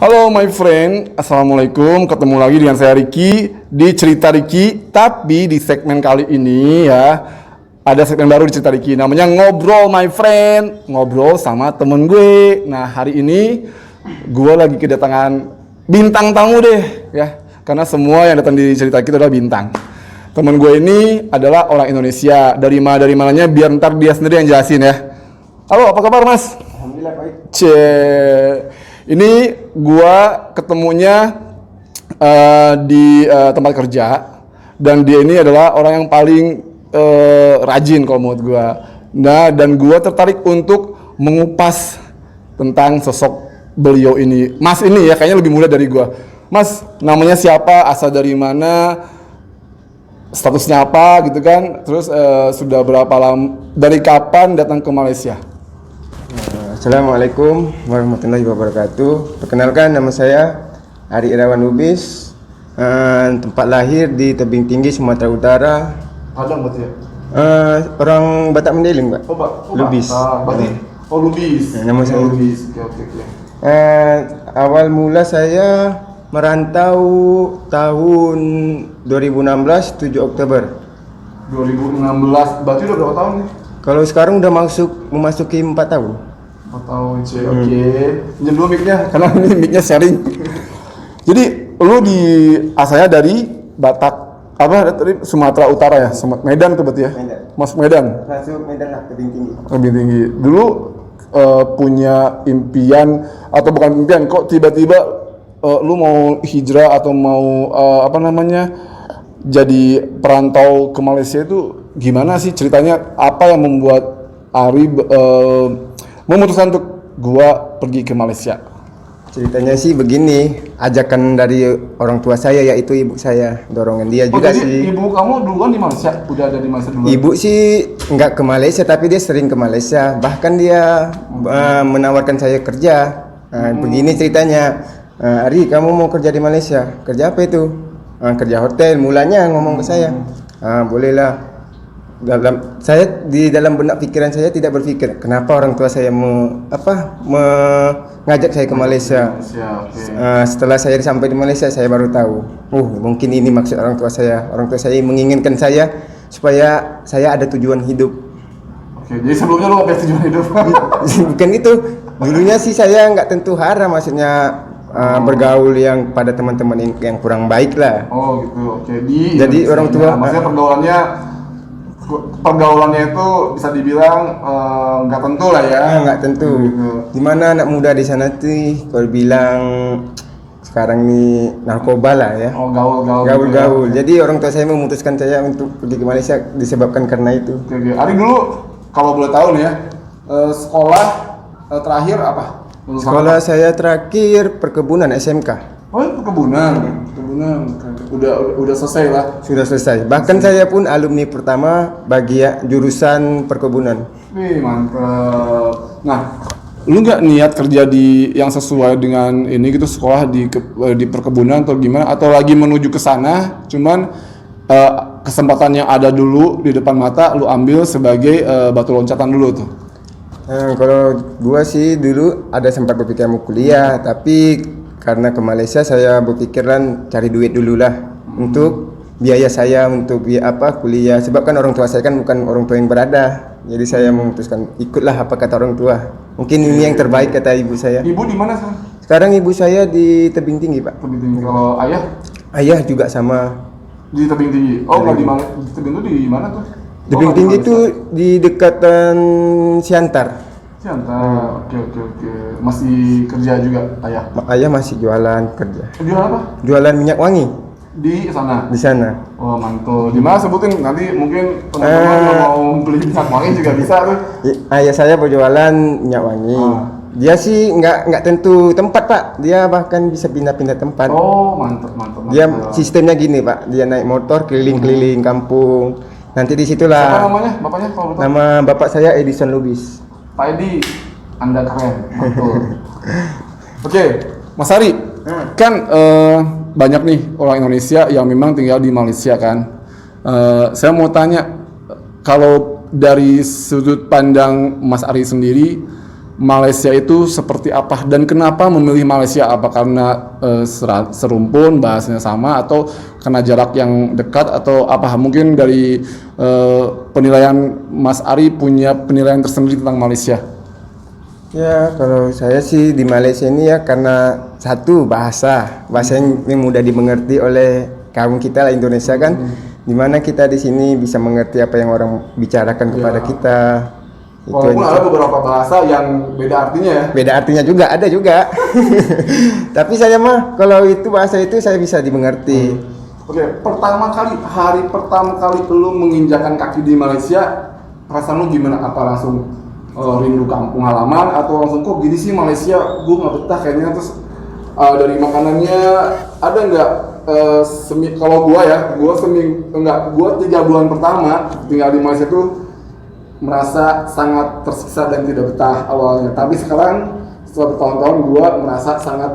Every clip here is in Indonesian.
Halo my friend, Assalamualaikum. Ketemu lagi dengan saya Ricky di Cerita Ricky. Tapi di segmen kali ini ya, ada segmen baru di Cerita Ricky, namanya Ngobrol my friend. Ngobrol sama temen gue. Nah hari ini gue lagi kedatangan bintang tamu deh ya, karena semua yang datang di Cerita Ricky itu adalah bintang. Temen gue ini adalah orang Indonesia. Dari mananya biar ntar dia sendiri yang jelasin ya. Halo, apa kabar mas? Alhamdulillah baik. Ini gua ketemunya di tempat kerja, dan dia ini adalah orang yang paling rajin kalau menurut gua. Nah, dan gua tertarik untuk mengupas tentang sosok beliau ini. Mas ini ya kayaknya lebih muda dari gua. Mas, namanya siapa? Asal dari mana? Statusnya apa gitu kan? Terus sudah berapa lama? Dari kapan datang ke Malaysia? Assalamualaikum warahmatullahi wabarakatuh. Perkenalkan, nama saya Ari Irawan Lubis. Tempat lahir di Tebing Tinggi, Sumatera Utara. Padang berarti ya? Orang Batak Mandailing, Pak. Lubis. Lubis. Nama saya Lubis. Oke. Awal mula saya merantau tahun 2016, 7 Oktober. 2016, berarti udah berapa tahun nih? Kalau sekarang udah memasuki 4 tahun. 4 tahun sih, oke. Pinjam dulu mic-nya, karena ini mic-nya sharing. Jadi, lu asalnya dari Batak, dari Sumatera Utara ya? Medan itu berarti ya? Medan. Masuk Medan? Masuk Medan lah, Tebing Tinggi. Lebih tinggi. Dulu punya impian, atau bukan impian, kok tiba-tiba lu mau hijrah atau mau jadi perantau ke Malaysia itu gimana sih ceritanya? Apa yang membuat Ari memutuskan untuk gua pergi ke Malaysia? Ceritanya sih begini, ajakan dari orang tua saya, yaitu ibu saya, dorongan dia juga jadi sih. Ibu kamu duluan di Malaysia? Udah ada di Malaysia duluan? Ibu sih nggak ke Malaysia, tapi dia sering ke Malaysia. Bahkan dia menawarkan saya kerja. Begini ceritanya, Ari, kamu mau kerja di Malaysia? Kerja apa itu? Kerja hotel. Mulanya ngomong ke saya, bolehlah. Di dalam benak pikiran saya tidak berpikir kenapa orang tua saya mengajak saya ke Malaysia. Setelah saya sampai di Malaysia, saya baru tahu, mungkin ini maksud orang tua saya. Orang tua saya menginginkan saya supaya saya ada tujuan hidup. Oke, jadi sebelumnya lu apa tujuan hidup? Bukan itu. Dulunya sih saya nggak tentu hara, maksudnya bergaul yang pada teman-teman yang kurang baik lah. Oh gitu, oke. Jadi orang tua, maksudnya pergaulannya itu bisa dibilang nggak tentu lah ya. Nggak tentu. Gitu. Gimana anak muda di sana tuh kalau bilang sekarang ini narkoba lah ya. Oh, gaul. Gaul. Jadi orang tua saya memutuskan saya untuk pergi ke Malaysia disebabkan karena itu. Oke. Ari dulu kalau boleh tahu nih ya, sekolah terakhir apa? Sekolah saya terakhir perkebunan SMK. Oh, perkebunan. Udah selesai lah. Sudah selesai. Bahkan saya pun alumni pertama bagian jurusan perkebunan. Wih, mantap. Nah, lu nggak niat kerja yang sesuai dengan ini gitu, sekolah di perkebunan atau gimana? Atau lagi menuju ke sana, cuman kesempatan yang ada dulu di depan mata lu ambil sebagai batu loncatan dulu tuh? Kalau gua sih dulu ada sempat berpikir mau kuliah, tapi karena ke Malaysia saya berpikiran cari duit dulu lah untuk biaya saya untuk kuliah. Sebab kan orang tua saya kan bukan orang tua yang berada, jadi saya memutuskan ikutlah apa kata orang tua. Mungkin ini yang terbaik kata ibu saya. Ibu di mana sekarang? Sekarang ibu saya di Tebing Tinggi, Pak. Tebing Tinggi. Kalau ayah? Ayah juga sama. Di Tebing Tinggi. Oh, nggak di mana? Tebing itu di mana tuh? Tebing Tinggi itu di dekatan Siantar. Siantar. Oke. Masih kerja juga ayah? Ayah masih jualan kerja. Jualan apa? Jualan minyak wangi. Di sana? Di sana. Oh, mantul. Di mana sebutin, nanti mungkin teman-teman yang mau beli minyak wangi juga bisa tuh. Ayah saya berjualan minyak wangi. Dia sih nggak tentu tempat, Pak. Dia bahkan bisa pindah-pindah tempat. Oh, mantap. Dia sistemnya gini, Pak. Dia naik motor keliling-keliling kampung. Nanti disitulah. Siapa namanya? Bapaknya kalau betul? Nama bapak saya Edison Lubis. Pak Edi, Anda keren, mantul. Oke, Mas Ari, kan banyak nih orang Indonesia yang memang tinggal di Malaysia kan. Saya mau tanya, kalau dari sudut pandang Mas Ari sendiri, Malaysia itu seperti apa dan kenapa memilih Malaysia? Apa karena serumpun bahasanya sama atau karena jarak yang dekat atau apa? Mungkin dari penilaian Mas Ari punya penilaian tersendiri tentang Malaysia. Ya, kalau saya sih di Malaysia ini ya karena satu bahasa yang mudah dimengerti oleh kaum kita lah Indonesia kan, dimana kita di sini bisa mengerti apa yang orang bicarakan kepada kita. Walaupun ada beberapa bahasa yang beda artinya ya. Beda artinya juga, ada juga. Tapi saya mah kalau itu bahasa itu saya bisa dimengerti. Oke, hari pertama kali lu menginjakan kaki di Malaysia, perasaan lu gimana? Apa langsung rindu kampung halaman atau langsung kok gini sih Malaysia, gue nggak betah kayaknya? Terus dari makanannya ada nggak kalau gue 3 bulan pertama tinggal di Malaysia tuh merasa sangat tersiksa dan tidak betah awalnya, tapi sekarang setelah bertahun-tahun gue merasa sangat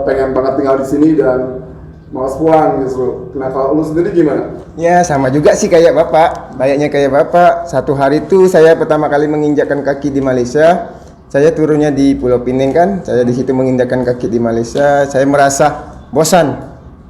pengen banget tinggal di sini dan malas pulang gitu. Nah kalau lu sendiri gimana? Ya sama juga sih kayak bapak, layaknya kayak bapak. Satu hari itu saya pertama kali menginjakkan kaki di Malaysia, saya turunnya di Pulau Pinang kan, saya di situ menginjakkan kaki di Malaysia, saya merasa bosan,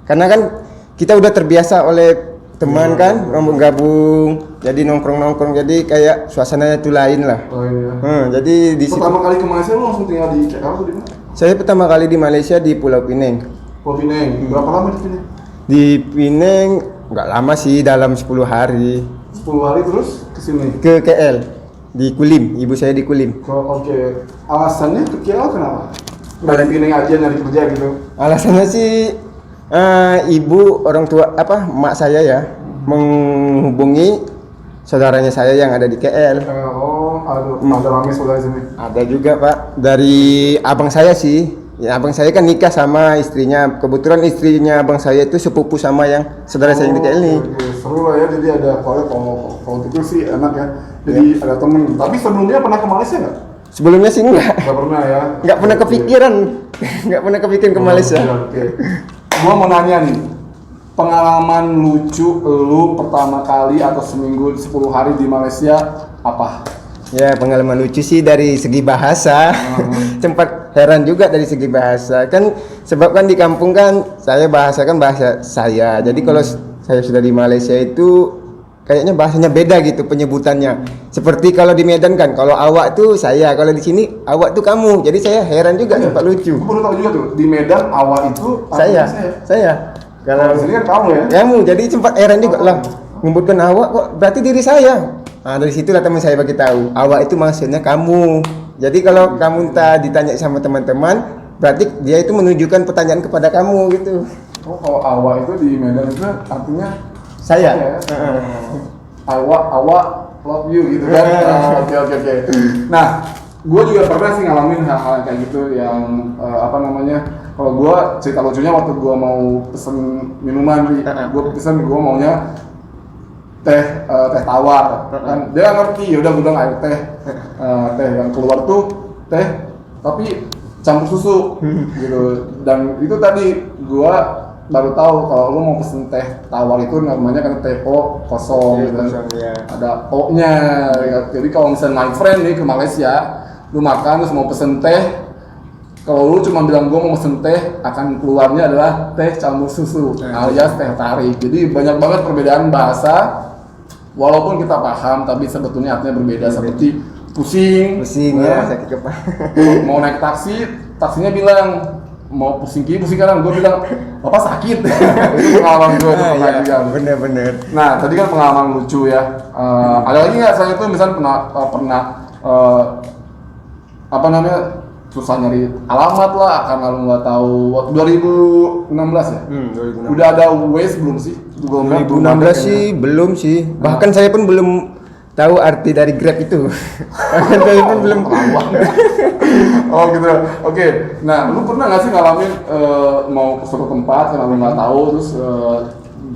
karena kan kita udah terbiasa oleh teman kan, gabung, jadi nongkrong, jadi kayak suasananya itu lain lah. Oh iya. Jadi di situ. Pertama kali ke Malaysia lu langsung tinggal di KL atau di mana? Saya pertama kali di Malaysia di Pulau Pinang. Pulau Pinang. Berapa lama di Pinang? Di Pinang nggak lama sih, dalam 10 hari. 10 hari terus ke sini? Ke KL, di Kulim, ibu saya di Kulim. Oke. Alasannya ke KL kenapa? Nggak di Pinang aja nyari kerja gitu? Alasannya sih ibu orang tua emak saya ya menghubungi saudaranya saya yang ada di KL. Ada rame saudara sini. Ada juga Pak, dari abang saya sih. Ya abang saya kan nikah sama istrinya. Kebetulan istrinya abang saya itu sepupu sama yang saudara saya yang di KL nih. Seru lah ya, jadi ada kalau gitu sih enak ya. Jadi ada temen. Tapi sebelumnya pernah ke Malaysia nggak? Sebelumnya sih enggak. Nggak pernah ya. Nggak pernah kepikiran. Nggak pernah kepikiran ke Malaysia. Oke. Gua mau nanya nih, pengalaman lucu lu pertama kali atau seminggu 10 hari di Malaysia apa? Ya pengalaman lucu sih dari segi bahasa. Sempat heran juga dari segi bahasa kan, sebab kan di kampung kan saya bahasa saya. Jadi kalau saya sudah di Malaysia itu kayaknya bahasanya beda gitu penyebutannya. Seperti kalau di Medan kan, kalau awak tuh saya, kalau di sini awak tuh kamu. Jadi saya heran juga, sempat lucu. Gue baru tahu juga tuh, di Medan awak itu saya. Kalau di sini kan kamu ya. Kamu, jadi sempat heran juga lah. Menyebutkan awak kok berarti diri saya. Nah, dari situlah teman saya bagi tahu, awak itu maksudnya kamu. Jadi kalau kamu entah ditanya sama teman-teman, berarti dia itu menunjukkan pertanyaan kepada kamu gitu. Oh, kalau awak itu di Medan itu artinya saya. Awak love you gitu kan. Oke. Nah, gue juga pernah sih ngalamin hal-hal kayak gitu yang kalau gue cerita lucunya waktu gue mau pesen minuman, gue maunya teh tawar kan, dia nggak ngerti, yaudah gue bilang ayo teh yang keluar tuh teh tapi campur susu gitu. Dan itu tadi gue baru tahu kalau lu mau pesen teh tawar itu namanya kan teh O kosong gitu kan, ada O-nya ya. Jadi kalau misalnya my friend nih ke Malaysia, lu makan terus mau pesen teh, kalau lu cuma bilang gua mau pesen teh, akan keluarnya adalah teh campur susu alias teh tarik. Jadi banyak banget perbedaan bahasa, walaupun kita paham tapi sebetulnya artinya berbeda. Seperti pusing ya, sakit kepala. Mau naik taksinya bilang mau pusing kanan, gue bilang bapak sakit. Itu pengalaman gue tuh bener. Nah tadi kan pengalaman lucu ya. Ada lagi nggak? Saya tuh misalnya pernah susah nyari alamat lah karena lu nggak tahu. 2016 ya? 2016. Udah ada Waze belum sih? 2016 sih belum sih. Bahkan saya pun belum tahu arti dari Grab itu. Bahkan saya pun belum. Oh gitu. Oke. Nah, lu pernah nggak sih ngalamin mau ke suatu tempat karena lu nggak tahu terus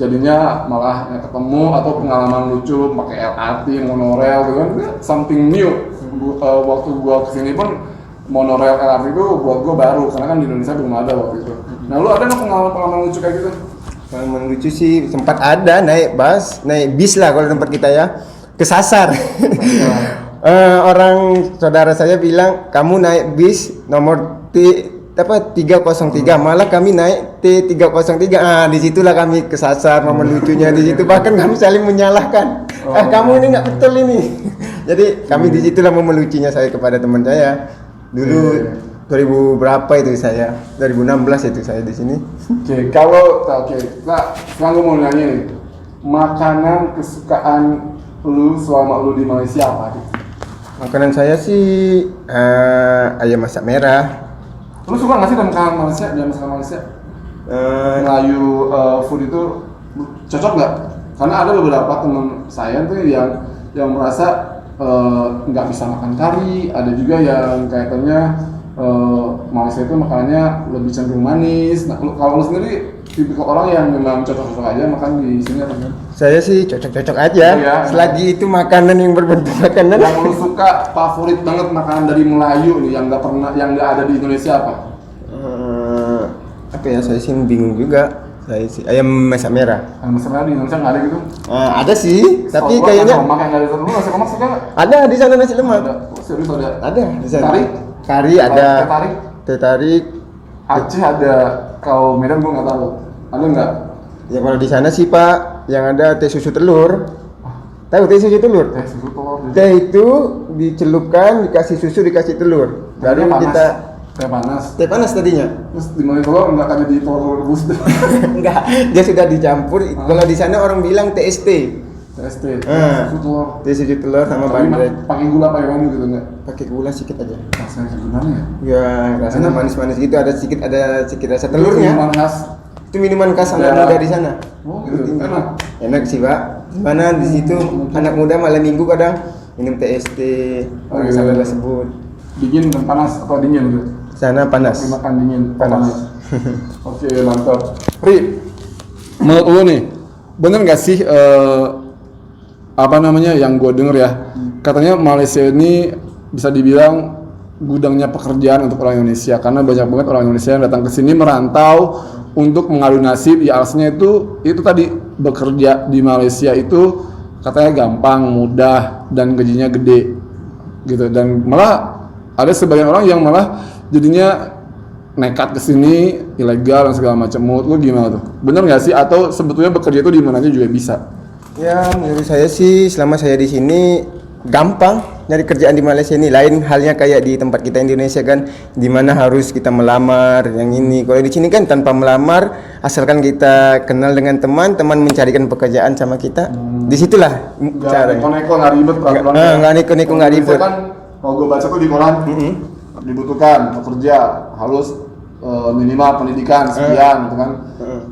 jadinya malah ketemu atau pengalaman lucu pakai LRT, monorail gitu kan? Something new. Waktu gua kesini pun monorail LRT itu buat gue baru, karena kan di Indonesia belum ada waktu itu. Nah, lu ada nggak pengalaman lucu kayak gitu? Pengalaman lucu sih sempat ada, naik bis lah kalau tempat kita ya, kesasar. Orang saudara saya bilang kamu naik bis nomor 303, malah kami naik T303. Disitulah kami kesasar, momen lucunya di situ. Bahkan kami saling menyalahkan. Kamu ini nggak betul ini. Jadi kami disitulah momen lucunya saya kepada teman saya. Dulu 2000 berapa itu saya? 2016 itu saya di sini. Nah, sekarang gue mau nanya nih, makanan kesukaan lu selama lu di Malaysia apa? Makanan saya sih ayam masak merah. Lu suka nggak sih dengan makanan Malaysia? Dengan masakan Malaysia? Melayu food itu cocok nggak? Karena ada beberapa teman saya tuh yang merasa nggak bisa makan kari, ada juga yang kayaknya Malaysia itu makanannya lebih cenderung manis. Nah, kalau lu sendiri tipikal orang yang memang cocok-cocok aja makan di sini atau enggak? Saya sih cocok-cocok aja. Ya. Selagi itu makanan yang berbentuk makanan. Yang lu suka favorit banget makanan dari Melayu nih yang nggak ada di Indonesia apa? Apa ya, saya sih bingung juga. Saya sih ayam masak merah. Ayam masak merah di Indonesia nggak ada gitu? Ada sih, tapi kayaknya lemak yang nggak ada. Lu nasi lemak suka nggak? ada di sana nasi lemak. Ada. Serius ada? Ada di sana. Kari ada. Teh tarik. Teh tarik. Aceh ada. Kalau Medan gua nggak tahu. Ada nggak? Ya kalau di sana sih Pak, yang ada teh susu telur. Tahu teh susu telur? Teh susu telur. Teh itu dicelupkan, dikasih susu, dikasih telur. Baru kita teh panas. Teh panas tadinya. Terus dimasukin telur nggak ada di telur rebus. Enggak, dia sudah dicampur. Kalau di sana orang bilang TST. TST. Susu telur. Teh susu telur sama bandrek. Pakai gula pakai madu gitu nggak? Pakai gula sedikit aja. Rasanya gimana ya? Ya, rasanya manis-manis gitu, ada sedikit rasa telurnya. Minuman khas. Itu minuman khas anak muda di sana. Oh, gitu. Enak. Enak sih, Pak. Mana di situ anak muda malam minggu kadang minum TST. Orang sana sebut. Dingin dan panas atau dingin gitu? Sana panas. Makan dingin, panas. Oke, mantap. Ri, menurut lu nih, bener nggak sih yang gue denger ya, katanya Malaysia ini bisa dibilang gudangnya pekerjaan untuk orang Indonesia karena banyak banget orang Indonesia yang datang ke sini merantau untuk mengadu nasib. Ya alasannya itu tadi, bekerja di Malaysia itu katanya gampang, mudah, dan gajinya gede gitu. Dan malah ada sebagian orang yang malah jadinya nekat ke sini ilegal dan segala macam. Menurut lu gimana tuh? Bener nggak sih? Atau sebetulnya bekerja itu di mana aja juga bisa? Ya, menurut saya sih selama saya di sini gampang nyari kerjaan di Malaysia ini. Lain halnya kayak di tempat kita Indonesia kan, di mana harus kita melamar yang ini. Kalau di sini kan tanpa melamar, asalkan kita kenal dengan teman mencarikan pekerjaan sama kita. Disitulah caranya. Neko nggak ribet peraturannya. Nggak neko nggak ribet. Kan kalau gue baca tuh di koran dibutuhkan pekerja harus minimal pendidikan sekian gitu kan.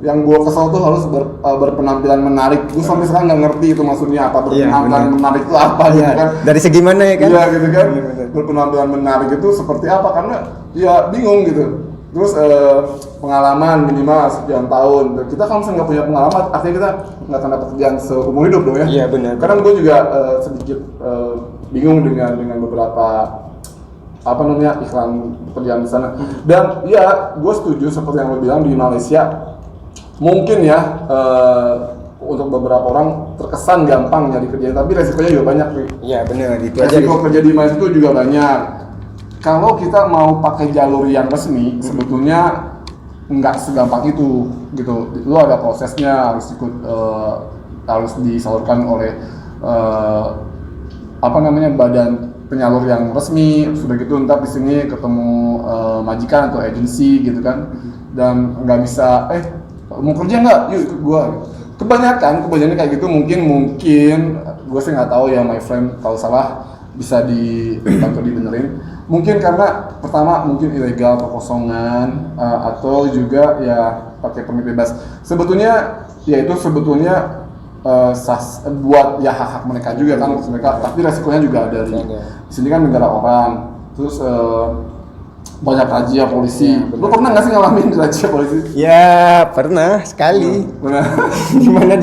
Yang gue kesel tuh harus berpenampilan menarik. Gue sampai sekarang nggak ngerti itu maksudnya apa, berpenampilan menarik itu apa gitu kan. Dari segi mana ya kan? Iya gitu kan. Berpenampilan menarik itu seperti apa, karena ya bingung gitu. Terus pengalaman minimal sekian tahun. Kita kalau misalnya nggak punya pengalaman, artinya kita nggak akan dapat kerjaan seumur hidup dong ya. Iya benar. Karena gue juga sedikit bingung dengan beberapa iklan pekerjaan di sana. Dan ya gue setuju seperti yang lo bilang, di Malaysia mungkin ya untuk beberapa orang terkesan gampang nyari kerja, tapi resikonya juga banyak nih. Iya benar, itu aja. Resiko kerja di Malaysia itu juga banyak. Kalau kita mau pakai jalur yang resmi, sebetulnya nggak segampang itu gitu. Lo ada prosesnya, harus disalurkan oleh badan penyalur yang resmi. Sudah gitu ntar di sini ketemu majikan atau agensi gitu kan, dan nggak bisa mau kerja nggak, yuk ikut gua. Kebanyakan kayak gitu. Mungkin gue sih nggak tahu ya, my friend, kalau salah bisa dibantu dibenerin. Mungkin karena pertama mungkin ilegal atau kosongan, atau juga ya pakai permit bebas. Sebetulnya buat ya hak mereka juga kan, mereka, tapi resikonya juga ada di sini kan negara orang. Terus banyak razia polisi. Lu pernah nggak sih ngalamin razia polisi? Ya pernah sekali. Dimana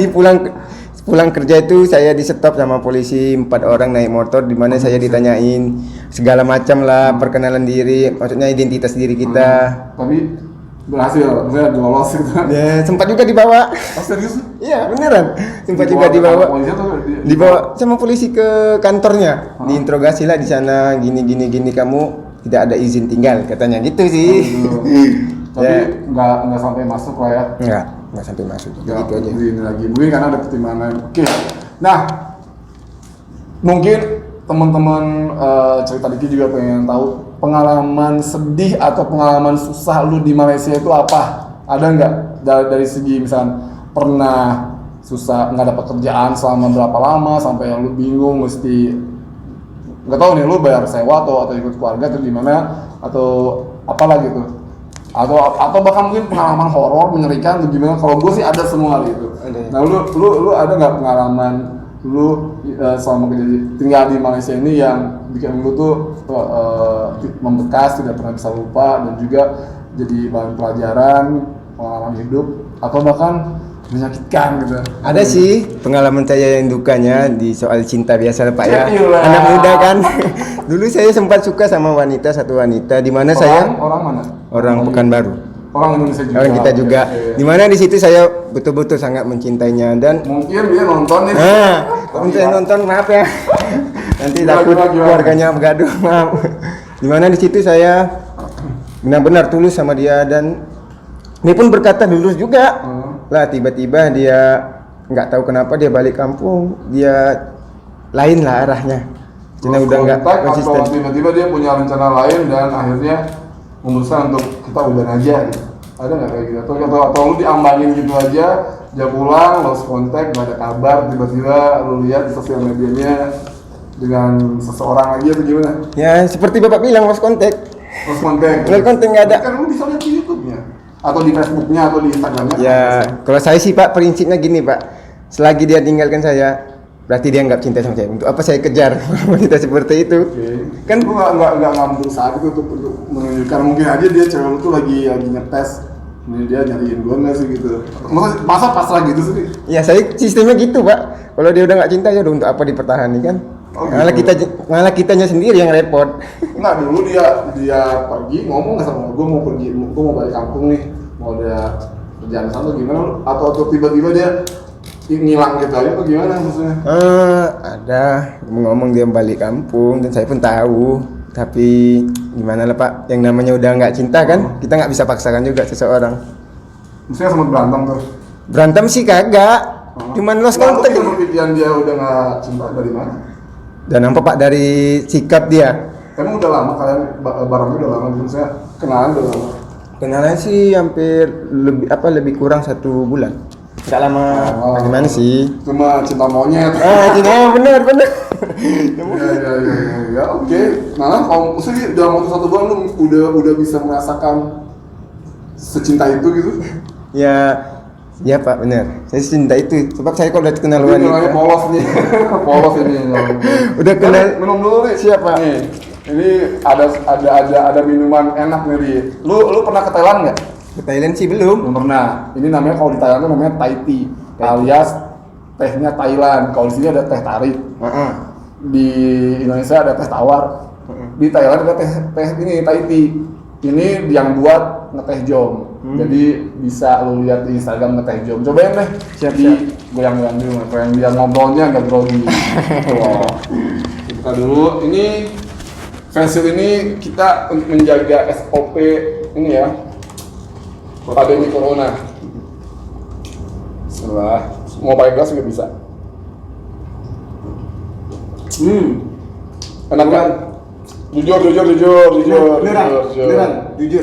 pulang kerja itu saya di stop sama polisi 4 orang naik motor, dimana saya ditanyain segala macam lah, perkenalan diri, maksudnya identitas diri kita. Tapi Berhasil, maksudnya lolos gitu. Ya, sempat juga dibawa. Oh, serius? Iya, beneran. Sempat juga ke dibawa. polisi atau Dibawa sama polisi ke kantornya. Diinterogasi lah di sana, gini kamu tidak ada izin tinggal katanya gitu sih. Tapi Ya. nggak sampai masuk lah ya. Enggak sampai masuk gitu, Ya, gitu aja. ini lagi. Mungkin karena ada pertimbangan. Oke. Nah, mungkin teman-teman cerita dikit juga pengen tahu pengalaman sedih atau pengalaman susah lu di Malaysia itu apa? Ada nggak dari segi misalnya pernah susah nggak dapat kerjaan selama berapa lama sampai lu bingung mesti nggak tahu nih lu bayar sewa atau ikut keluarga atau gimana atau apalah gitu atau bahkan mungkin pengalaman horor mengerikan atau gimana? Kalau gue sih ada semua gitu. Ada. Nah lu ada nggak pengalaman lu selama tinggal di Malaysia ini yang bikin lu tuh membekas, tidak pernah bisa lupa dan juga jadi bahan pelajaran pengalaman hidup atau bahkan menyakitkan gitu? Ada sih pengalaman saya yang dukanya di soal cinta biasa lah Pak ya. Iyalah. Anak muda kan. Dulu saya sempat suka sama satu wanita di mana Orang mana? orang Pekanbaru. Orang Indonesia juga. Orang kita juga. Oke. Di mana di situ saya betul-betul sangat mencintainya dan Mungkin dia nonton nih. untuk yang nonton maaf ya. Nanti Gimana, takut gimana? keluarganya bergaduh, maaf. Di mana di situ saya benar-benar tulus sama dia dan ini pun berkata lulus juga. Lah tiba-tiba dia nggak tahu kenapa dia balik kampung, dia lain lah arahnya. Cina udah nggak kontak konsisten. atau tiba-tiba dia punya rencana lain dan akhirnya memutuskan untuk kita udah aja gitu. Ada nggak kayak gitu? Atau lu diambangin gitu aja, dia pulang, lost contact, nggak ada kabar, tiba-tiba lu lihat di sosial medianya dengan seseorang lagi atau gimana? Ya seperti bapak bilang lost contact. Lost contact. Lost contact nggak ada. Kan lu bisa lihat di YouTube-nya atau di Facebook-nya atau di Instagram-nya. Ya kalau saya sih Pak prinsipnya gini Pak, selagi dia tinggalkan saya, berarti dia nggak cinta sama saya. Untuk apa saya kejar wanita seperti itu? Oke. Kan lu nggak ngambil saat itu untuk menunjukkan mungkin aja dia cewek lu tuh lagi ngetes ini dia nyariin gua nggak sih gitu. Masa pasrah gitu sih? ya saya sistemnya gitu Pak. Kalau dia udah nggak cinta ya udah untuk apa dipertahankan kan? Oh, gitu. Malah kitanya sendiri yang repot. Enggak, dulu dia pergi ngomong nggak sama gua mau pergi, gua mau balik kampung nih, mau ada kerjaan sana gimana? Atau tiba-tiba dia ngilang gitu aja atau gimana maksudnya? Ada ngomong dia balik kampung dan saya pun tahu. Tapi gimana lah Pak, yang namanya udah nggak cinta kan, kita nggak bisa paksakan juga seseorang. Maksudnya sempat berantem tuh. Berantem sih kagak, cuman lost contact. Kemudian dia udah nggak cinta dari mana? Dan nampak Pak dari sikap dia. Emang udah lama kalian barengnya udah lama, maksudnya kenalan udah lama. Kenalan sih hampir lebih kurang 1 bulan. Gak lama. Gimana sih? Cuma cinta monyet. Cinta bener. Ya, oke. Nah, kalau maksudnya dalam waktu 1 bulan lu udah bisa merasakan secinta itu gitu? Ya Pak, bener. Saya cinta itu. Sebab saya kalau udah kenal Ini namanya wanita. polos nih. Polos ini. Udah kenal. Minum dulu nih. Siapa? Nih. Ini ada minuman enak nih. Ri. Lu pernah ke Thailand nggak? Ke Thailand sih belum. Belum pernah. Ini namanya kalau di Thailand tuh namanya Thai tea, alias tehnya Thailand. Kalau di sini ada teh tarik. Di Indonesia ada teh tawar. Di Thailand ada teh ini Thai tea. Ini yang buat ngeteh jom. Jadi bisa lu lihat di Instagram ngeteh jom. Cobain deh. Siap. Goyang-goyang dulu, pengen biar ngobrolnya agak grogi. Wow. Kita dulu. Ini facial ini kita menjaga SOP ini ya. Pandemi corona. Setelah mau pakai gelas juga bisa. Enak kan? Jujur. Jujur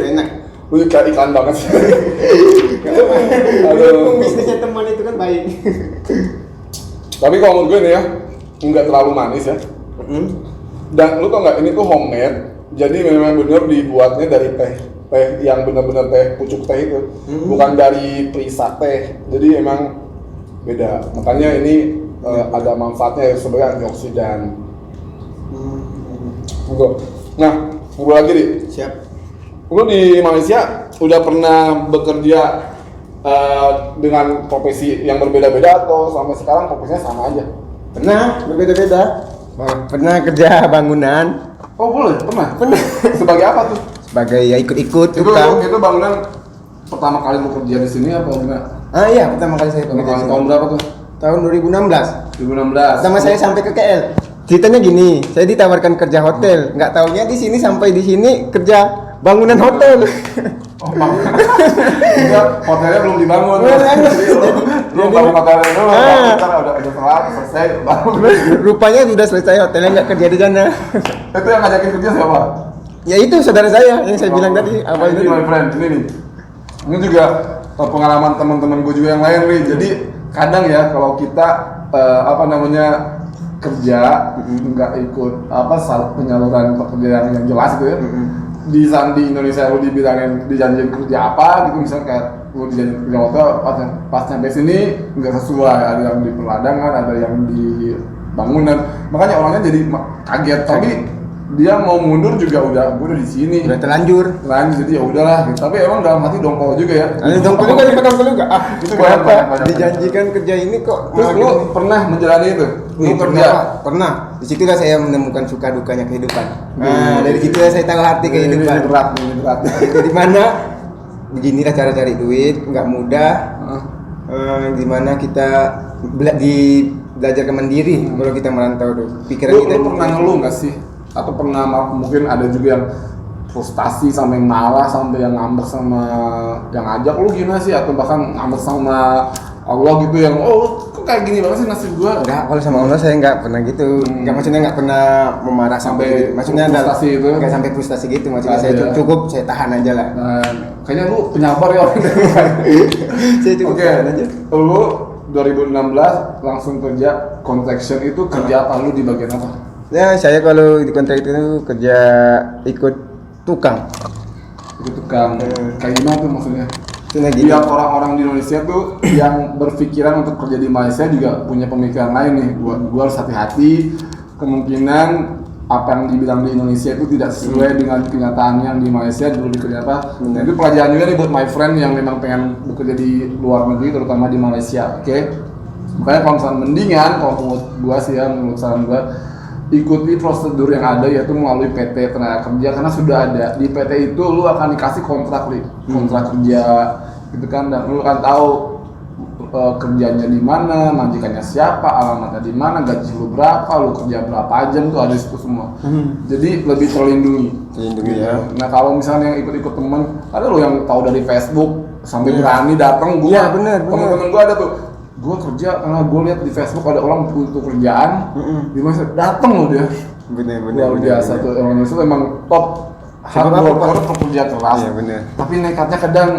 enak. Lu kayak iklan banget sih. Bisnisnya teman itu kan baik. Tapi kalau menurut gue nih ya, nggak terlalu manis ya. Dan lu tau nggak, ini tuh homemade. Jadi memang bener dibuatnya dari teh yang benar-benar teh pucuk teh itu, bukan dari perisa teh. Jadi emang beda. Makanya ini ada manfaatnya sebagai antioksidan. Nah, ngobrol lagi nih. Siap. Lu di Malaysia udah pernah bekerja dengan profesi yang berbeda-beda atau sampai sekarang profesinya sama aja? Pernah, berbeda-beda. Pernah kerja bangunan. Oh boleh, pernah? Sebagai apa tuh? Sebagai ya ikut-ikut Itu tukang. bangunan pertama kali lu kerja di sini apa gimana? Iya, pertama kali saya bekerja di sini. Tahun berapa tuh? Tahun 2016. 2016. Pertama saya sampai ke KL. Ceritanya gini, saya ditawarkan kerja hotel, nggak taunya di sini sampai di sini kerja bangunan hotel. Oh, enggak, hotelnya belum dibangun. Lu bangun hotelnya dulu, ntar udah telat, selesai, baru. Rupanya sudah selesai hotelnya, nggak kerja di sana. Itu yang ngajakin kerja siapa? Ya itu saudara saya yang saya bilang tadi. Apa ini itu? my friend, ini nih. Ini juga pengalaman teman-teman gue juga yang lain nih. Jadi kadang ya kalau kita kerja nggak ikut penyaluran pekerjaan yang jelas gitu ya. Di Indonesia lu dijanjiin kerja apa gitu, misalnya kayak lu dijanjiin kerja hotel, pas sampai sini nggak sesuai, ada yang di peladangan, ada yang di bangunan, makanya orangnya jadi kaget. Tapi dia mau mundur juga gue udah di sini, Udah terlanjur. jadi ya udahlah gitu. Tapi emang dalam hati dongkol juga ya. Dongkol juga. Itu Kenapa? banyak. Dijanjikan kerja ini kok. Terus lu pernah menjalani itu? Lu kerja? Pernah. Di situlah saya menemukan suka dukanya kehidupan. Nah, dari situlah saya tahu arti kehidupan. Ini berat. Itu di mana beginilah cara cari duit, nggak mudah. Gimana kita belajar mandiri kalau kita merantau tuh. Pikiran Lu kita pernah ngeluh nggak sih? Atau pernah mungkin ada juga yang frustasi sampai marah, sampai yang ngambek sama yang ngajak lu gimana sih, atau bahkan ngambek sama Allah gitu, yang kok kayak gini banget sih nasib gua? Enggak, kalau sama Allah saya nggak pernah gitu. Maksudnya nggak pernah memarah sampai gitu. Maksudnya frustasi itu. Nggak sampai frustasi gitu. Maksudnya saya cukup saya tahan aja lah. Kayaknya lu penyabar ya. Saya cukup tahan aja. Lu 2016 langsung kerja construction, itu kerja apa, lu di bagian apa? Ya, saya kalau di kontrak itu kerja ikut tukang. Itu tukang. Kayak gimana tuh maksudnya? Gini. Biar orang-orang di Indonesia tuh yang berpikiran untuk kerja di Malaysia juga punya pemikiran lain nih. Gua harus hati-hati, kemungkinan apa yang dibilang di Indonesia itu tidak sesuai dengan kenyataan yang di Malaysia dulu dikerja apa. Itu pelajaran juga nih buat my friend yang memang pengen bekerja di luar negeri, terutama di Malaysia. Oke? Makanya kalau misalnya mendingan, kalau menurut gua sih ya, menurut saran gua, ikuti prosedur yang ada, yaitu melalui PT tenaga kerja, karena sudah ada di PT itu lu akan dikasih kontrak kerja gitu kan, dan lu akan tahu kerjanya di mana, majikannya siapa, alamatnya di mana, gaji lu berapa, lu kerja berapa jam, tuh ada itu semua. Jadi lebih terlindungi Ya. Nah kalau misalnya yang ikut-ikut temen, ada lo yang tahu dari Facebook sampai berani datang. Iya, bener. Temen-temen gua ada tuh, gue kerja karena gue lihat di Facebook ada orang butuh kerjaan, di mana datang loh dia. Bener. Luar biasa tuh, orang itu emang top. Hard worker, pekerja keras. Iya, bener. Tapi nekatnya kadang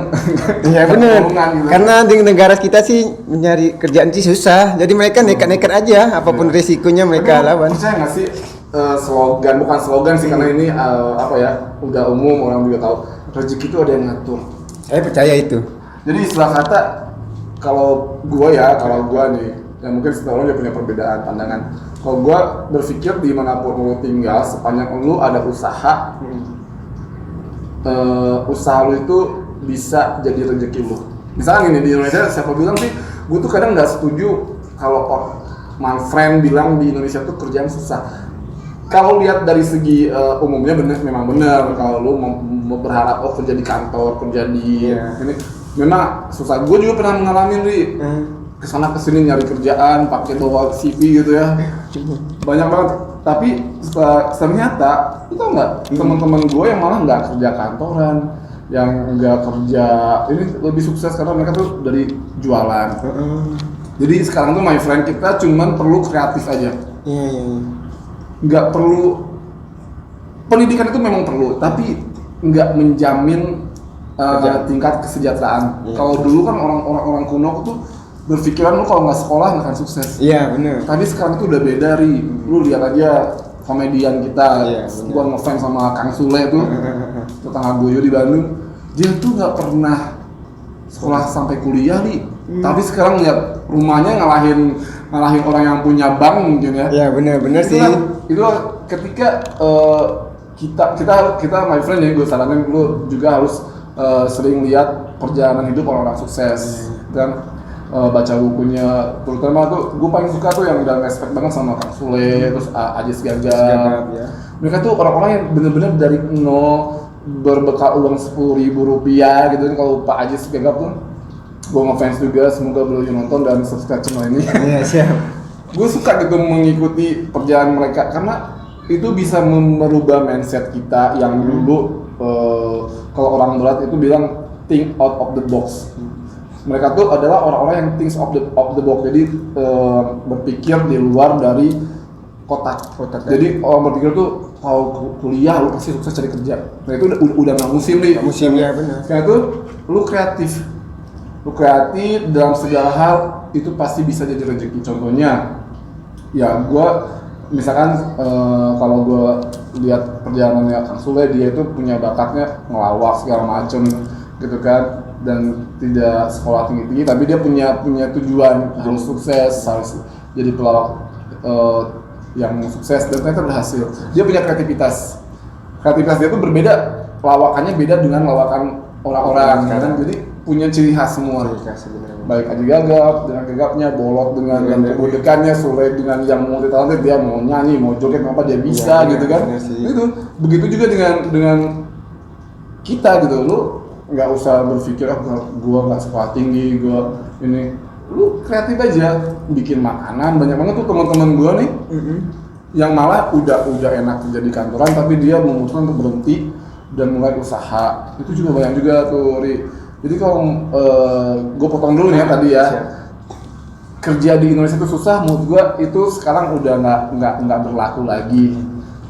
Iya benar. gitu. Karena di negara kita sih mencari kerjaan sih susah. Jadi mereka nekat-nekat aja, apapun resikonya mereka lawan. Percaya nggak sih bukan slogan sih, karena ini udah umum, orang juga tahu, rezeki itu ada yang ngatur. Saya percaya itu. Jadi istilah kata, kalau gua nih, ya mungkin setiap orang dia punya perbedaan pandangan. Kalau gua berpikir dimanapun lu tinggal, sepanjang lu ada usaha, usaha lu itu bisa jadi rezeki lu. Misalnya gini, di Indonesia siapa bilang sih, gua tuh kadang nggak setuju kalau my friend bilang di Indonesia tuh kerjaan susah. Kalau lihat dari segi umumnya memang benar. Kalau lu mau berharap kerja di kantor, kerja di ini, memang susah. Gue juga pernah mengalami nih, kesana kesini nyari kerjaan, pakai bawa CV gitu ya, banyak banget. Tapi ternyata, lu tau nggak, teman-teman gue yang malah nggak kerja kantoran, yang nggak kerja ini lebih sukses karena mereka tuh dari jualan. Jadi sekarang tuh my friend, kita cuman perlu kreatif aja. Iya. Nggak perlu, pendidikan itu memang perlu, tapi nggak menjamin tingkat kesejahteraan. Kalau dulu kan orang kuno tuh berpikiran lu kalau nggak sekolah nggak akan sukses. Iya benar. Tapi sekarang itu udah beda lu lihat aja komedian kita. Gua ngefans sama Kang Sule tuh, tetangga gue di Bandung. Dia tuh nggak pernah sekolah sampai kuliah tapi sekarang lihat rumahnya ngalahin orang yang punya bank mungkin ya. Iya benar sih. Itu ketika kita my friend ya, gue saranin lu juga harus sering lihat perjalanan hidup orang-orang sukses dan baca bukunya. Terutama tuh gue paling suka tuh yang udah respect banget sama Kang Sule, terus Ajis Gagap. Mereka tuh orang-orang yang bener-bener dari nol berbekal uang 10.000 rupiah gitu kan. Kalau Pak Ajis Gagap tuh, gue ngefans juga, semoga beliau nonton dan subscribe channel ini. Iya, siap. Gue suka gitu mengikuti perjalanan mereka karena itu bisa merubah mindset kita yang dulu kalau orang berat itu bilang think out of the box. Mereka tuh adalah orang-orang yang think of the box, jadi berpikir di luar dari kotak. Jadi orang berpikir tuh kalau kuliah lu pasti sukses cari kerja. Nah itu udah nggak musim nih. Musimnya benar. Karena itu lu kreatif dalam segala hal itu pasti bisa jadi rezeki. Contohnya, ya gue misalkan kalau gue lihat perjalanannya Kang Sule, dia itu punya bakatnya ngelawak segala macem gitu kan, dan tidak sekolah tinggi tapi dia punya tujuan harus sukses, harus jadi pelawak yang sukses dan ternyata berhasil. Dia punya kreativitas dia tuh berbeda, lawakannya beda dengan lawakan orang-orang kan, jadi punya ciri khas semua. Baik Aji Gagap dengan gagapnya, Bolot dengan yang kebudekannya, Sule dengan yang multi talented, dia mau nyanyi, mau joget apa dia bisa gitu kan. Itu begitu juga dengan kita gitu. Lu nggak usah berpikir gua nggak sekolah tinggi, gua ini, lu kreatif aja, bikin makanan. Banyak banget tuh teman-teman gua nih yang malah udah enak kerja di kantoran tapi dia memutuskan untuk berhenti dan mulai usaha. Itu juga banyak juga tuh, Ri. Jadi kalau gue potong dulu nih ya tadi ya, kerja di Indonesia itu susah, menurut gue itu sekarang udah nggak berlaku lagi,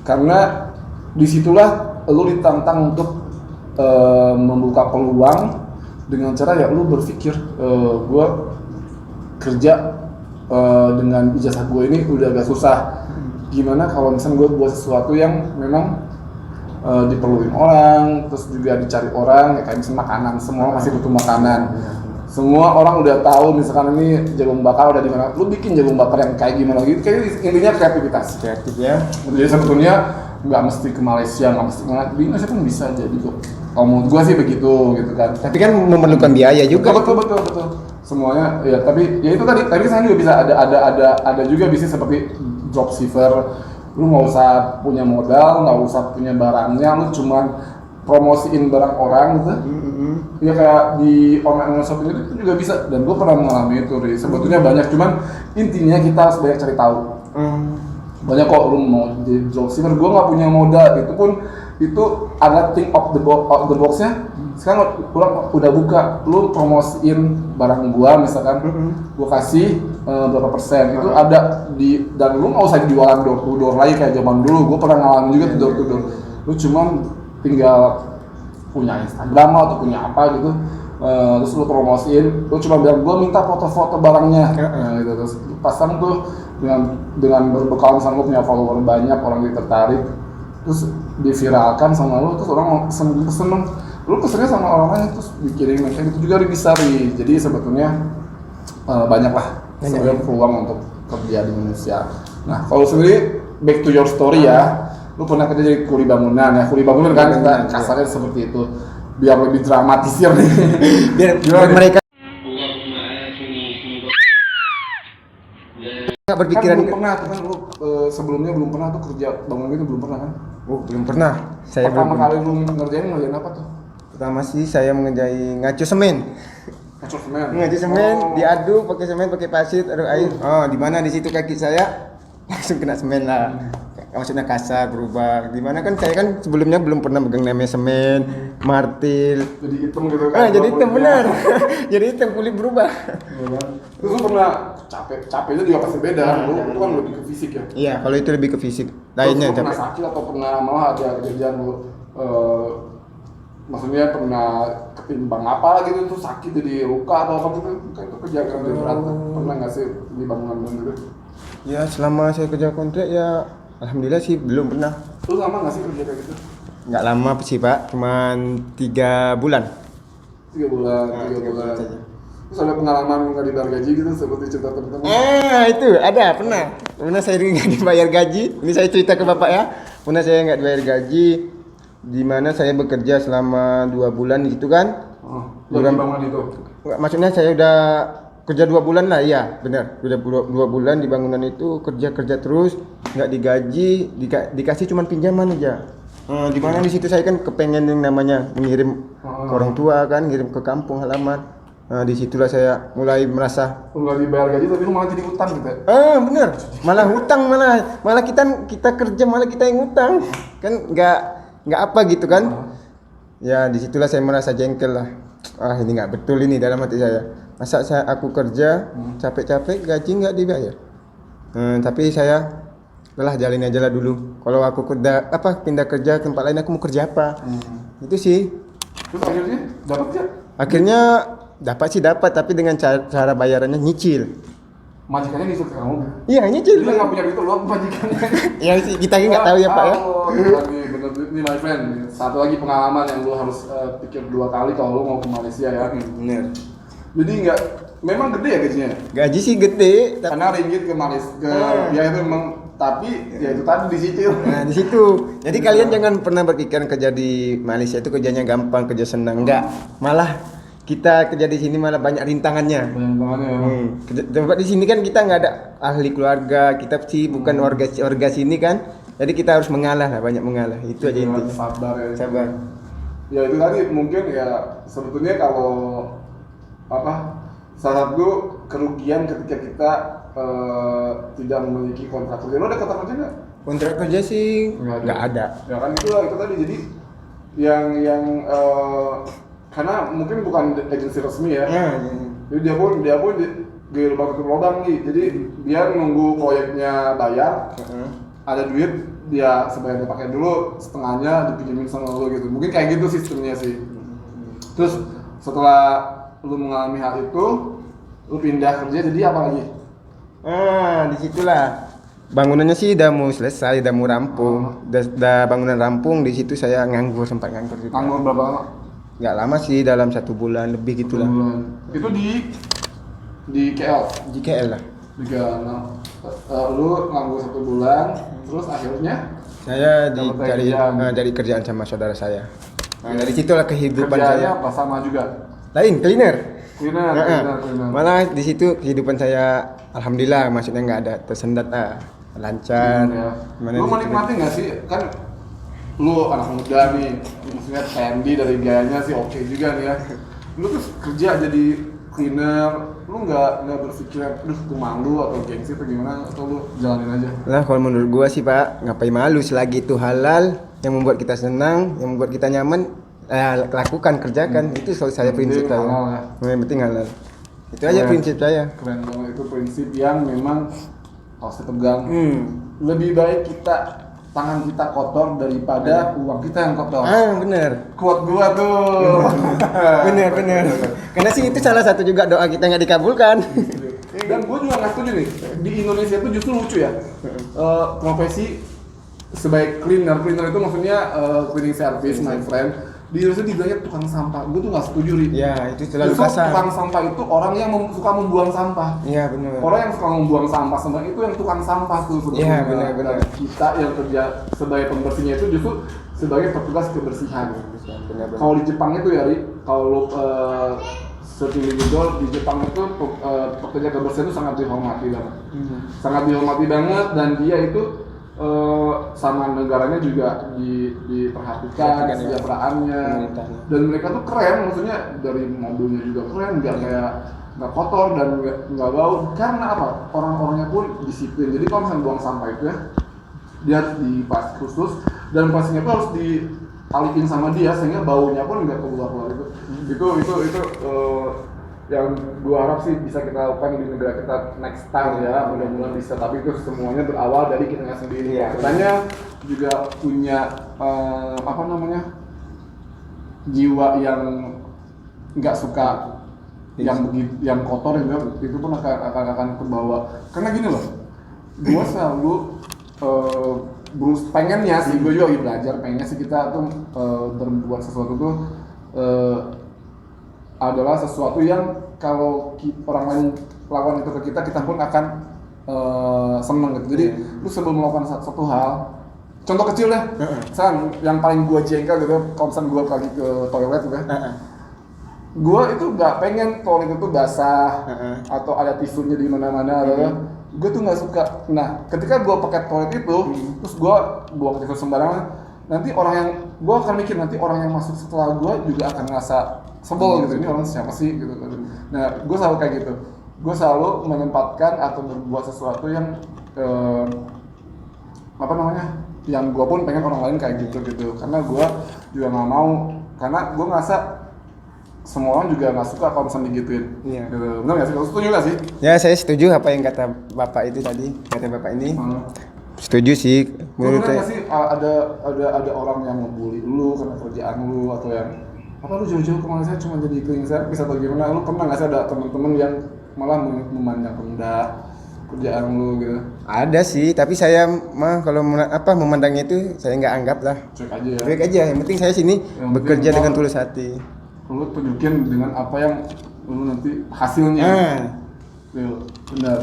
karena disitulah lu ditantang untuk membuka peluang dengan cara ya lu berpikir gue kerja dengan ijazah gue ini udah agak susah, gimana kalau misalnya gue buat sesuatu yang memang diperluin orang, terus juga dicari orang, ya kayak misalnya makanan, semua masih butuh makanan. Semua orang udah tahu misalkan ini jagung bakar udah di mana, lu bikin jagung bakar yang kayak gimana gitu. Kayak intinya kreativitas. Kreatif ya. Jadi sebetulnya nggak mesti ke Malaysia, nggak mesti kemana, di Indonesia pun bisa jadi kok. Kalau menurut gua sih begitu gitu kan. Tapi kan memerlukan biaya juga. Betul. Semuanya ya, tapi ya itu tadi saya juga bisa ada juga bisnis seperti dropshipper. Lu nggak usah punya modal, nggak usah punya barangnya, lu cuman promosiin barang orang gitu. Ya kayak di online shopping itu juga bisa, dan gue pernah mengalami itu. Sebetulnya banyak, cuman intinya kita harus banyak cari tahu. Banyak kok lu mau jadi dropshipper, gue nggak punya modal, itu pun itu ada think of the box-nya. Sekarang udah buka, lu promosiin barang gua misalkan, gua kasih berapa persen, itu ada di, dan lu nggak usah jualan door to door lagi kayak zaman dulu. Gua pernah ngalamin juga tuh door to door. Lu cuman tinggal punya Instagram atau punya apa gitu, terus lu promosiin, lu cuma bilang gua minta foto-foto barangnya, gitu. Terus lu pasang tuh dengan berbekal misalnya lu punya follower banyak, orang yang tertarik, terus diviralkan sama lu, terus orang seneng. Lu pesennya sama orang lain terus dikirim, kayak gitu juga bisa Ri. Jadi sebetulnya banyak lah sebenarnya peluang untuk kerja di Indonesia. Nah kalau sendiri back to your story ya, lu pernah kerja di kuli bangunan ya, kuli bangunan kan kita kasarnya seperti itu, biar lebih dramatisir nih. biar mereka nggak berpikiran. Kan belum pernah tuh kan lu sebelumnya belum pernah tuh kerja bangunan gitu, belum pernah kan? Oh belum pernah. Saya pertama kali lu ngerjain apa tuh? Pertama sih saya mengerjai ngaco semen. Ngaco semen, diaduk pakai semen, pakai pasir, aduk air. Oh, di mana di situ kaki saya langsung kena semen lah. Maksudnya kasar, berubah. Di mana kan saya kan sebelumnya belum pernah megang namanya semen, martil. Jadi hitam gitu kan. Jadi hitam benar. Jadi hitam, kulit berubah. Terus lu pernah capeknya juga pasti beda. Lu kan lebih ke fisik ya. Iya, kalau itu lebih ke fisik. Lainnya capek. Pernah sakit atau pernah malah ada kejadian lu maksudnya pernah ketimbang apa gitu tuh sakit jadi luka atau apa gitu, kan itu kerja berat. Pernah nggak sih di bangunan gitu? Ya selama saya kerja kontrak ya alhamdulillah sih belum pernah. Lu lama nggak sih kerja kayak gitu? Nggak lama sih Pak, cuman 3 bulan. 3 bulan. Terus ada pengalaman nggak dibayar gaji gitu seperti cerita teman-teman? Itu ada, pernah saya nggak dibayar gaji. Ini saya cerita ke Bapak ya. Pernah saya nggak dibayar gaji, di mana saya bekerja selama 2 bulan gitu kan. Bulan bangunan itu? Maksudnya saya udah kerja 2 bulan lah, iya benar. Udah 2 bulan di bangunan itu kerja terus, nggak digaji, dikasih cuma pinjaman aja. Di mana di situ saya kan kepengen yang namanya mengirim ke orang tua kan, ngirim ke kampung halaman. Di situlah saya mulai merasa Nggak dibayar gaji tapi lu malah jadi utang gitu ya? bener, malah hutang malah kita kerja malah kita yang utang kan nggak apa gitu kan. Ya disitulah saya merasa jengkel lah. Ini nggak betul ini dalam hati saya. Masa aku kerja capek-capek gaji nggak dibayar. Tapi saya lah jalin aja lah dulu. Kalau aku pindah kerja ke tempat lain aku mau kerja apa? Itu sih. Terus akhirnya dapat ya? Akhirnya dapat tapi dengan cara bayarannya nyicil. Majikannya nyicil ke kamu? Iya nyicil. Dia nggak punya duit lu apa majikannya? Ya sih kita nggak tahu ya Pak ya. Lagi bener ini my friend. Satu lagi pengalaman yang lu harus pikir 2 kali kalau lu mau ke Malaysia ya. Bener. Jadi memang gede ya gajinya? Gaji sih gede. Karena ringgit ke Malaysia ke rupiah itu memang, tapi ya itu tadi dicicil. Nah di situ. Jadi kalian jangan pernah berpikiran kerja di Malaysia itu kerjanya gampang, kerja senang. Enggak. Malah kita kerja di sini malah banyak rintangannya. Banyak ya. Tempat di sini kan kita nggak ada ahli keluarga, kita sih bukan warga sini kan. Jadi kita harus mengalah lah, banyak mengalah. Itu aja intinya. Sabar ya. Sabar. Ya itu tadi mungkin ya sebetulnya kalau salah satu kerugian ketika kita tidak memiliki kontrak kerja. Lo ada kontrak kerja nggak? Kontrak kerja sih nggak ada. Ya kan itu tadi jadi yang karena mungkin bukan agensi resmi ya. Jadi dia pun di lubang tutup lubang nih. Jadi dia nunggu proyeknya bayar, ada duit dia sebaiknya pakai dulu, setengahnya dipinjemin sama lo gitu. Mungkin kayak gitu sistemnya sih. Terus setelah lu mengalami hal itu, lu pindah kerja jadi apa lagi? Disitulah bangunannya sih udah mau selesai, udah mau rampung. Udah bangunan rampung, di situ saya sempat nganggur juga. Nganggur berapa lama? Nggak lama sih, dalam 1 bulan lebih gitulah. Itu di KL? Di KL lah. Di KL. Lu nganggur 1 bulan, terus akhirnya Saya dapat kerjaan. dari kerjaan sama saudara saya. Dari situlah kehidupan kerjaannya saya. apa sama juga? Lain, cleaner. Cleaner. Malah di situ kehidupan saya alhamdulillah, maksudnya nggak ada tersendat lancar. Ya. Gimana Lu di situ? menikmati nggak sih? Kan lu anak muda nih, maksudnya Sandy dari gayanya sih oke juga nih ya. Lu terus kerja jadi cleaner, lu nggak berpikir, aduh gue malu atau gengsi atau gimana, atau lu jalanin aja? Lah kalau menurut gua sih Pak, ngapain malu selagi itu halal, yang membuat kita senang, yang membuat kita nyaman, lakukan, kerjakan. Itu saya prinsip saya. Halal ya. Yang penting halal. Itu aja prinsip saya. Keren banget, itu prinsip yang memang harus dipegang. Lebih baik tangan kita kotor daripada uang kita yang kotor. Bener. Quote gua tuh. bener. Karena sih itu salah satu juga doa kita nggak dikabulkan. Dan gua juga nggak setuju nih, di Indonesia itu justru lucu ya. Profesi sebaik cleaner itu maksudnya cleaning service, my friend. Di Indonesia dibilangnya tukang sampah. Gua tuh nggak setuju, Ri. Ya, itu terlalu Justru kasar. tukang sampah itu orang yang suka membuang sampah. Iya, benar. Orang yang suka membuang sampah sebenarnya itu yang tukang sampah tuh sebetulnya. Iya, benar. Dan kita yang kerja sebagai pembersihnya itu justru sebagai petugas kebersihan. Benar. Kalau di Jepang itu ya, Ri, kalau lo searching di Google, di Jepang itu pekerja kebersihan itu sangat dihormati banget. Sangat dihormati banget, dan dia itu sama negaranya juga diperhatikan kesejahteraannya, dan mereka tuh keren, maksudnya dari mobilnya juga keren, nggak kotor dan nggak bau, karena apa? Orang-orangnya pun disiplin. Jadi kalau misalnya buang sampah itu ya, dia di pas khusus, dan pastinya itu harus ditalikin sama dia sehingga baunya pun nggak keluar itu yang gua harap sih bisa kita lakukan di negara kita next time ya, mudah-mudahan bisa. Tapi itu semuanya berawal dari kitanya sendiri. Kitanya juga punya jiwa yang nggak suka yang kotor, itu pun akan terbawa. Karena gini loh, gua selalu pengennya sih, gue juga lagi belajar, pengennya sih kita tuh berbuat sesuatu tuh adalah sesuatu yang kalau orang lain lakukan itu ke kita pun akan seneng gitu. Jadi lu sebelum melakukan satu hal, contoh kecil deh, misalkan yang paling gua jengkel gitu, kalau misalkan gua pergi ke toilet gitu ya, gua itu nggak pengen toilet itu basah atau ada tisunya di mana-mana, gue tuh nggak suka. Nah, ketika gua pakai toilet itu, terus gua buang tisu sembarangan, nanti orang yang gue akan mikir nanti orang yang masuk setelah gue juga akan ngerasa sebel gitu, ini orang siapa sih gitu. Nah gue selalu kayak gitu, gue selalu menempatkan atau berbuat sesuatu yang apa namanya, yang gue pun pengen orang lain kayak gitu, karena gue juga nggak mau, karena gue ngerasa semua orang juga nggak suka kalau misalnya digituin. Iya. Gitu. Benar nggak sih? Kamu setuju nggak sih? Ya saya setuju apa yang kata bapak itu tadi, kata bapak ini. Setuju sih. Menurut Menurut nggak saya. sih ada orang yang membuli lu karena kerjaan lu, atau yang apa lu jauh-jauh ke Malaysia cuma jadi cleaning service atau gimana? Lu pernah nggak sih ada teman-teman yang malah memandang rendah kerjaan lu gitu? Ada sih, tapi saya mah kalau memandangnya itu saya nggak anggap lah. Cuek aja ya. Baik aja, yang penting saya sini Yang bekerja penting dengan mau- tulus hati. Lu tunjukin dengan apa yang lu nanti hasilnya. Tuh, benar.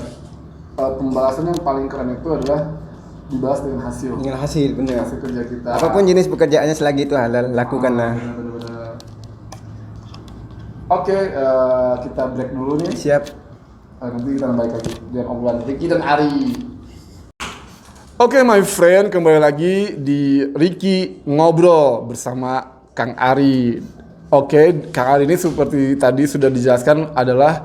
Pembahasan yang paling keren itu adalah dibahas dengan hasil. Dengan hasil, benar. Hasil kerja kita. Apapun jenis pekerjaannya selagi itu halal, lakukanlah. Benar-benar. Oke, kita break dulu nih. Siap. Nanti kita kembali lagi dengan obrolan Ricky dan Ari. Oke, my friend, kembali lagi di Ricky Ngobrol bersama Kang Ari. Oke, Kang Ari ini seperti tadi sudah dijelaskan adalah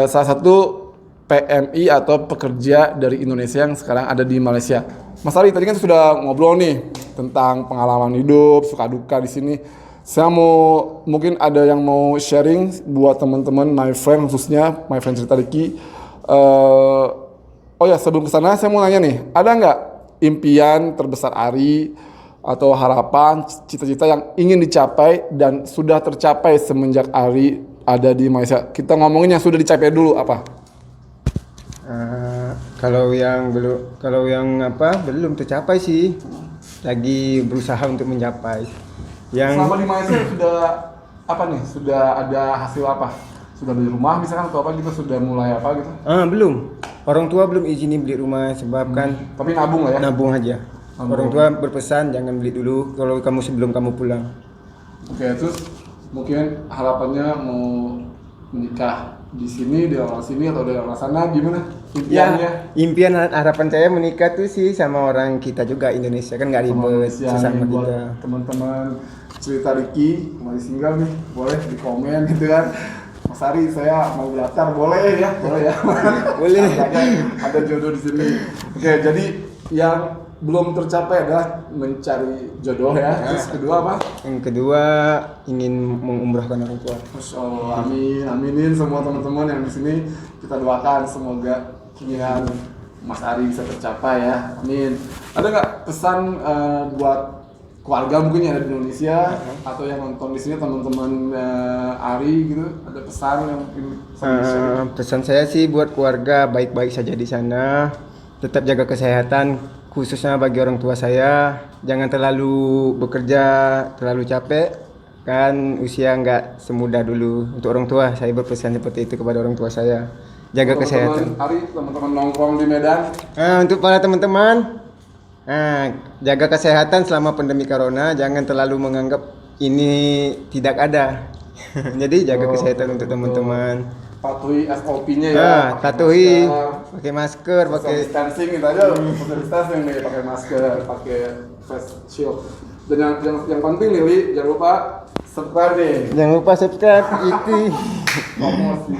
salah satu PMI atau pekerja dari Indonesia yang sekarang ada di Malaysia. Mas Ari tadi kan sudah ngobrol nih tentang pengalaman hidup, suka duka di sini. Saya mau, mungkin ada yang mau sharing buat teman-teman, my friend khususnya, my friend cerita Ricky. Oh ya, sebelum kesana saya mau nanya nih, ada nggak impian terbesar Ari atau harapan, cita-cita yang ingin dicapai dan sudah tercapai semenjak Ari ada di Malaysia? Kita ngomongin yang sudah dicapai dulu apa? Kalau yang belum tercapai sih, lagi berusaha untuk mencapai. Yang Selama di Malaysia sudah apa nih? Sudah ada hasil apa? Sudah beli rumah misalkan atau apa gitu? Sudah mulai apa gitu? belum. Orang tua belum izini beli rumah sebab kan Tapi nabung lah ya? nabung aja. Nabung. Orang tua berpesan jangan beli dulu kalau kamu sebelum kamu pulang. Oke, terus mungkin harapannya mau menikah di sini, di orang sini atau di orang sana, gimana impiannya? Ya, impian harapan saya menikah tuh sih sama orang kita juga Indonesia kan nggak ribet sesama buat kita. teman-teman cerita Ricky kembali single nih, boleh di komen gitu kan. Mas Ari, saya mau daftar, boleh ya? Boleh ya? Boleh. Ada jodoh di sini. Oke, jadi yang belum tercapai adalah mencari jodoh ya. Terus kedua apa? Yang kedua ingin mengumrahkan orang tua. Masya Allah, amin, aminin semua teman-teman yang di sini, kita doakan semoga keinginan Mas Ari bisa tercapai ya, amin. Ada nggak pesan buat keluarga mungkin yang ada di Indonesia atau yang nonton di sini teman-teman Ari gitu? Ada pesan yang mungkin bisa di-share? Pesan saya sih buat keluarga baik-baik saja di sana, tetap jaga kesehatan khususnya bagi orang tua saya, jangan terlalu bekerja terlalu capek kan usia nggak semudah dulu. Untuk orang tua saya berpesan seperti itu kepada orang tua saya, jaga kesehatan. Ari, teman-teman nongkrong di Medan. Untuk para teman-teman, jaga kesehatan selama pandemi corona, jangan terlalu menganggap ini tidak ada. Jadi jaga kesehatan untuk teman-teman. Patuhi SOP-nya ya. Patuhi, pakai masker, Social pakai distancing itu aja, social distancing nih, pakai masker, pakai face shield. Dan yang penting nih, Li, jangan lupa subscribe nih. Jangan lupa subscribe itu. Promosi.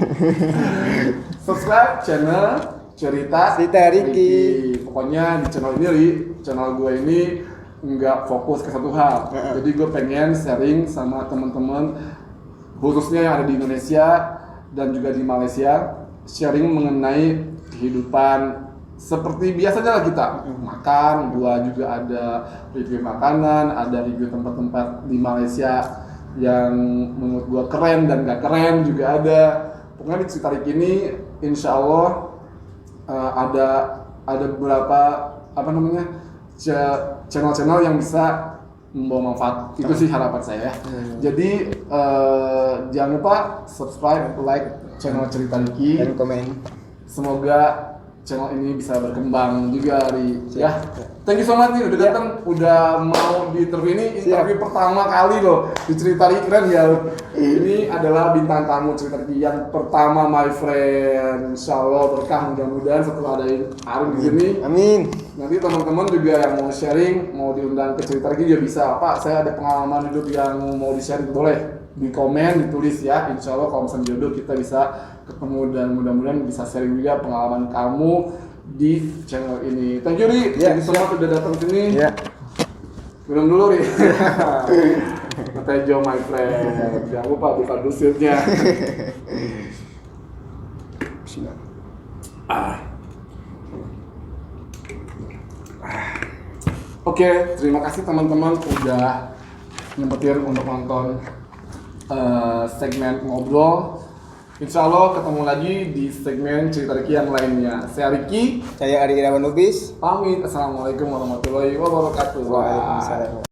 Subscribe channel Cerita Ricky. Pokoknya di channel ini, Li, channel gue ini nggak fokus ke satu hal. Jadi gue pengen sharing sama teman-teman khususnya yang ada di Indonesia dan juga di Malaysia, sharing mengenai kehidupan seperti biasanya lah kita makan. Gua juga ada review makanan, ada review tempat-tempat di Malaysia yang menurut gua keren dan gak keren juga ada. Pokoknya di cerita Ricky ini insya Allah ada beberapa channel-channel yang bisa membawa manfaat. Itu sih harapan saya. Jadi jangan lupa subscribe, like channel Cerita Ricky. Dan komen. Semoga channel ini bisa berkembang juga, Ri. Ya, thank you so much nih udah datang, udah mau di interview ini. Interview pertama kali loh di Cerita Ri, keren ya. Ini adalah bintang tamu Cerita Ri yang pertama, my friend. Insya Allah berkah, mudah-mudahan setelah ada Arin di sini. Amin. Nanti teman-teman juga yang mau sharing, mau diundang ke Cerita Ri juga bisa. Pak, saya ada pengalaman hidup yang mau di-share, boleh di komen, ditulis ya. Insya Allah kalau misalnya jodoh kita bisa ketemu dan mudah-mudahan bisa sharing juga pengalaman kamu di channel ini. Thank you, Ri. Ya, Thank you so much udah datang sini. Ya. Minum dulu, Ri. Tejo, my friend. Jangan lupa buka dulu seatnya. Oke, terima kasih teman-teman udah nyempetin untuk nonton segmen ngobrol. Insya Allah ketemu lagi di segmen Cerita Riki yang lainnya. Saya Riki, Saya Ari Irawan Lubis. pamit. Assalamualaikum warahmatullahi wabarakatuh. Waalaikumsalam.